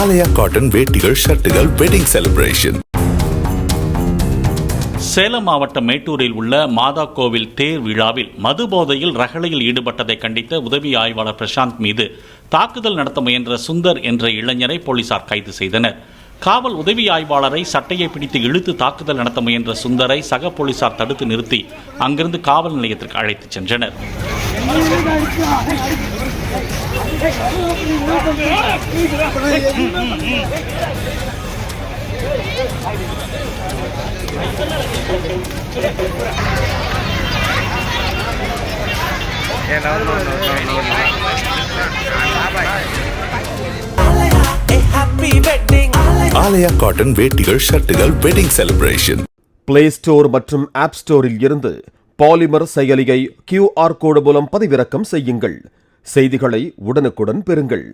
ஆலயா cotton வேட்டிகள் ஷர்ட்டுகள் wedding celebration. Salem மாவட்டம் மேட்டூரில் உள்ள மாதா கோவில் தேர் விழாவில் மது போதையில் ரகளையில் ஈடுபட்டதை கண்டித்த உதவி ஆய்வாளர் பிரசாந்த் மீது தாக்குதல் நடத்த முயன்ற சுந்தர் என்ற இளைஞரை போலீசார் கைது செய்தனர். காவல் உதவி ஆய்வாளரை சட்டையை பிடித்து இழுத்து தாக்குதல் நடத்த முயன்ற சுந்தரை சக போலீசார் தடுத்து நிறுத்தி அங்கிருந்து காவல் நிலையத்திற்கு அழைத்துச் சென்றனர். ஆலயா காட்டன் வேட்டிகள் ஷர்ட்டுகள் வெட்டிங் செலிப்ரேஷன். பிளே ஸ்டோர் மற்றும் ஆப் ஸ்டோரில் இருந்து பாலிமர் செயலியை QR கோடு மூலம் பதிவிறக்கம் செய்யுங்கள். செய்திகளை உடனுக்குடன் பெறுங்கள்.